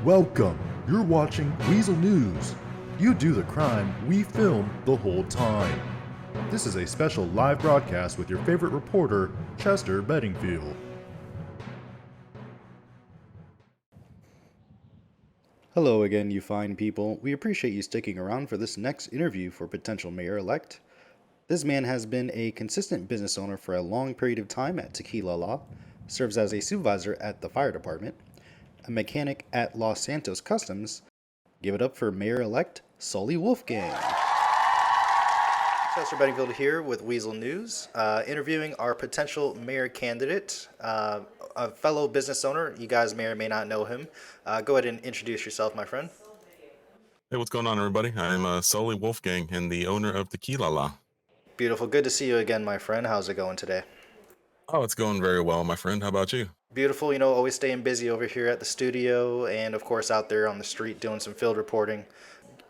Welcome! You're watching Weasel News. You do the crime, we film the whole time. This is a special live broadcast with your favorite reporter, Chester Bedingfield. Hello again, you fine people. We appreciate you sticking around for this next interview for potential mayor-elect. This man has been a consistent business owner for a long period of time at Tequila Law, serves as a supervisor at the fire department, a mechanic at Los Santos Customs. Give it up for mayor-elect Sully Wolfgang. Chester Bedingfield here with Weasel News, interviewing our potential mayor candidate, a fellow business owner. You guys may or may not know him. Go ahead and introduce yourself, my friend. Hey, what's going on, everybody? I'm Sully Wolfgang and the owner of Tequila La. Beautiful. Good to see you again, my friend. How's it going today? Oh, it's going very well, my friend. How about you? Beautiful. Always staying busy over here at the studio and, of course, out there on the street doing some field reporting.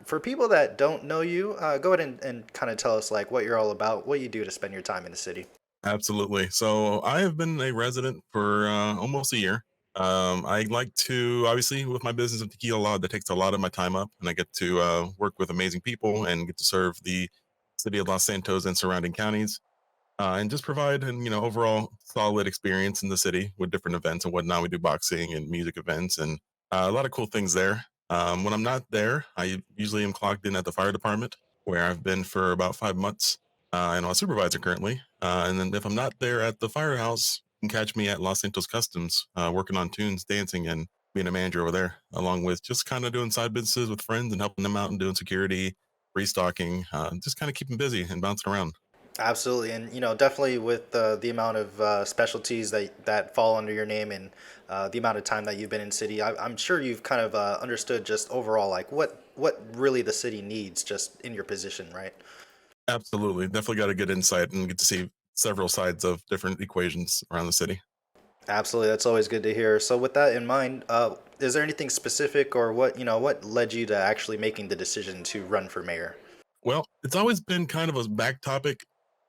For people that don't know you, go ahead and kind of tell us like what you're all about, what you do to spend your time in the city. Absolutely. So I have been a resident for almost a year. I like to, obviously, with my business of Tequila Law, that takes a lot of my time up, and I get to work with amazing people and get to serve the city of Los Santos and surrounding counties. And just provide an overall solid experience in the city with different events and whatnot. We do boxing and music events and a lot of cool things there. When I'm not there, I usually am clocked in at the fire department where I've been for about 5 months, and I'm a supervisor currently. And then if I'm not there at the firehouse, you can catch me at Los Santos Customs, working on tunes, dancing, and being a manager over there, along with just kind of doing side businesses with friends and helping them out and doing security, restocking, just kind of keeping busy and bouncing around. Absolutely, and definitely with the amount of specialties that fall under your name and the amount of time that you've been in city, I'm sure you've kind of understood just overall like what really the city needs just in your position, right? Absolutely. Definitely got a good insight and get to see several sides of different equations around the city. Absolutely, that's always good to hear. So with that in mind, is there anything specific or what led you to actually making the decision to run for mayor? Well, it's always been kind of a back topic,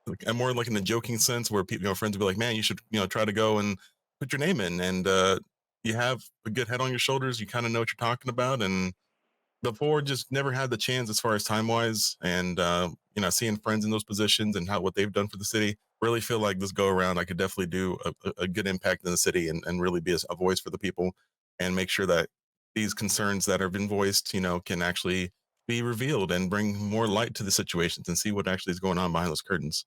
like, and more like in the joking sense where people, friends will be like, man, you should, try to go and put your name in. And you have a good head on your shoulders. You kind of know what you're talking about. And before just never had the chance as far as time wise and seeing friends in those positions and how what they've done for the city, really feel like this go around I could definitely do a good impact in the city and really be a voice for the people and make sure that these concerns that have been voiced can actually be revealed and bring more light to the situations and see what actually is going on behind those curtains.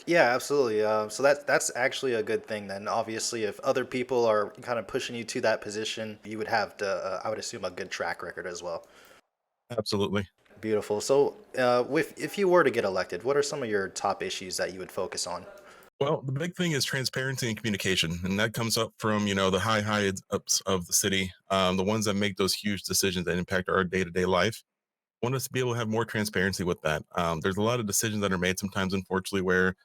Yeah, absolutely. So that's actually a good thing then. Obviously, if other people are kind of pushing you to that position, you would have to, I would assume, a good track record as well. Absolutely. Beautiful. So, if you were to get elected, what are some of your top issues that you would focus on? Well, the big thing is transparency and communication, and that comes up from the high ups of the city, the ones that make those huge decisions that impact our day to day life. Want us to be able to have more transparency with that. There's a lot of decisions that are made sometimes, unfortunately, where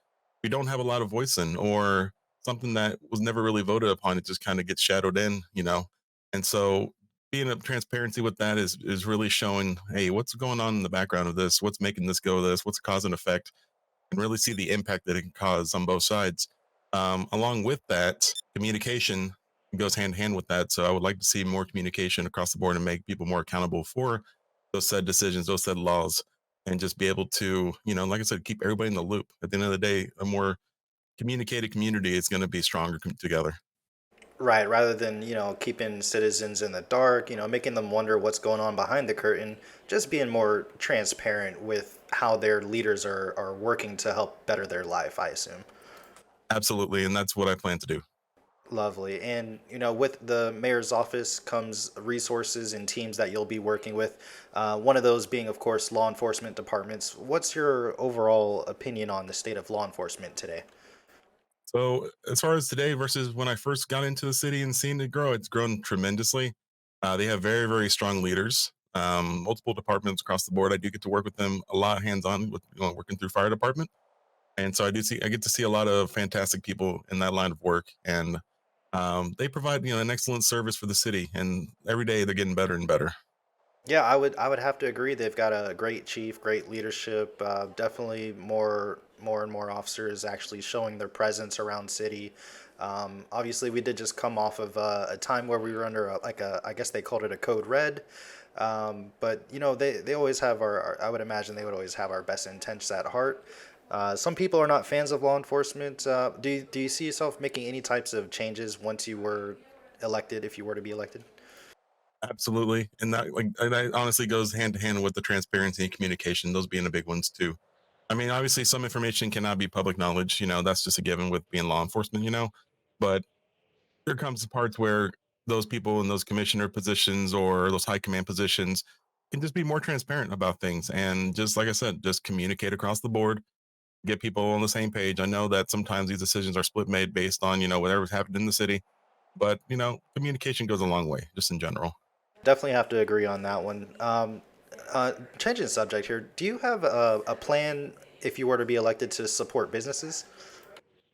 we don't have a lot of voice in, or something that was never really voted upon. It just kind of gets shadowed in. And so being a transparency with that is really showing, hey, what's going on in the background of this? What's making this go this? What's the cause and effect? And really see the impact that it can cause on both sides. Along with that, communication goes hand in hand with that. So I would like to see more communication across the board and make people more accountable for those said decisions, those said laws, and just be able to, like I said, keep everybody in the loop. At the end of the day, a more communicated community is going to be stronger together. Right, rather than, keeping citizens in the dark, making them wonder what's going on behind the curtain, just being more transparent with how their leaders are working to help better their life, I assume. Absolutely. And that's what I plan to do. Lovely. And, with the mayor's office comes resources and teams that you'll be working with. One of those being, of course, law enforcement departments. What's your overall opinion on the state of law enforcement today? So as far as today versus when I first got into the city and seen it grow, it's grown tremendously. They have very, very strong leaders, multiple departments across the board. I do get to work with them a lot hands on with working through fire department. And so I get to see a lot of fantastic people in that line of work. And they provide, an excellent service for the city. And every day they're getting better and better. Yeah, I would have to agree. They've got a great chief, great leadership. Definitely more and more officers actually showing their presence around city. Obviously, we did just come off of a time where we were under I guess they called it a code red. But they always have I would imagine they would always have our best intentions at heart. Some people are not fans of law enforcement. Do you see yourself making any types of changes once you were elected, if you were to be elected? Absolutely. And that honestly goes hand to hand with the transparency and communication, those being the big ones too. I mean, obviously some information cannot be public knowledge, that's just a given with being law enforcement. But there comes the parts where those people in those commissioner positions or those high command positions can just be more transparent about things. And just like I said, just communicate across the board, get people on the same page. I know that sometimes these decisions are split made based on, whatever's happened in the city. But, communication goes a long way, just in general. Definitely have to agree on that one. Changing the subject here, do you have a plan if you were to be elected to support businesses?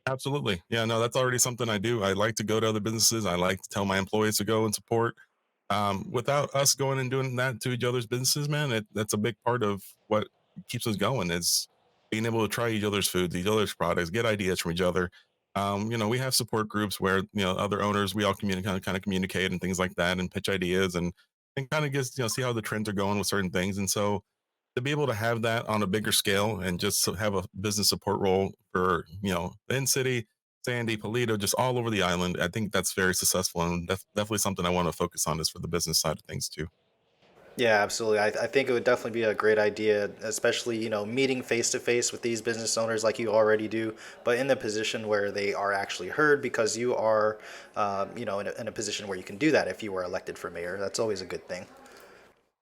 Absolutely. Yeah, no, that's already something I do. I like to go to other businesses. I like to tell my employees to go and support. Without us going and doing that to each other's businesses, man, that's a big part of what keeps us going is being able to try each other's foods, each other's products, get ideas from each other. We have support groups where other owners we all communicate, kind of communicate and things like that, and pitch ideas and kind of just see how the trends are going with certain things. And so to be able to have that on a bigger scale and just have a business support role for the in city, Sandy, Polito, just all over the island, I think that's very successful and definitely something I want to focus on is for the business side of things too. Yeah, absolutely. I think it would definitely be a great idea, especially, meeting face to face with these business owners like you already do, but in the position where they are actually heard because you are, in a position where you can do that if you were elected for mayor. That's always a good thing.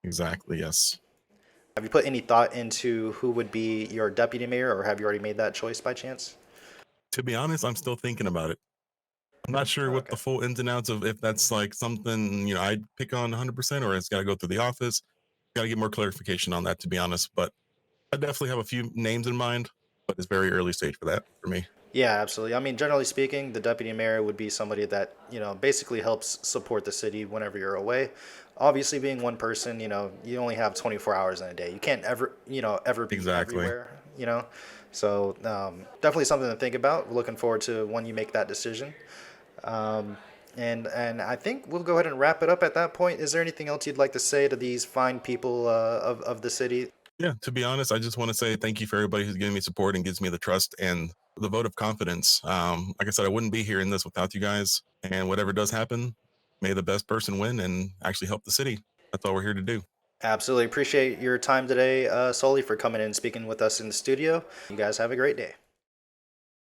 Exactly. Yes. Have you put any thought into who would be your deputy mayor, or have you already made that choice by chance? To be honest, I'm still thinking about it. I'm not sure what Okay. the full ins and outs of if that's like something I'd pick on 100% or it's got to go through the office. Got to get more clarification on that, to be honest. But I definitely have a few names in mind, but it's very early stage for that for me. Yeah, absolutely. I mean, generally speaking, the deputy mayor would be somebody that, basically helps support the city whenever you're away. Obviously, being one person, you only have 24 hours in a day. You can't ever, ever be Exactly. everywhere. So definitely something to think about. We're looking forward to when you make that decision. Um, and I think we'll go ahead and wrap it up at that point. Is there anything else you'd like to say to these fine people of the city? Yeah, to be honest, I just want to say thank you for everybody who's giving me support and gives me the trust and the vote of confidence. Like I said, I wouldn't be here in this without you guys. And whatever does happen, may the best person win and actually help the city. That's all we're here to do. Absolutely appreciate your time today, Sully, for coming in and speaking with us in the studio. You guys have a great day.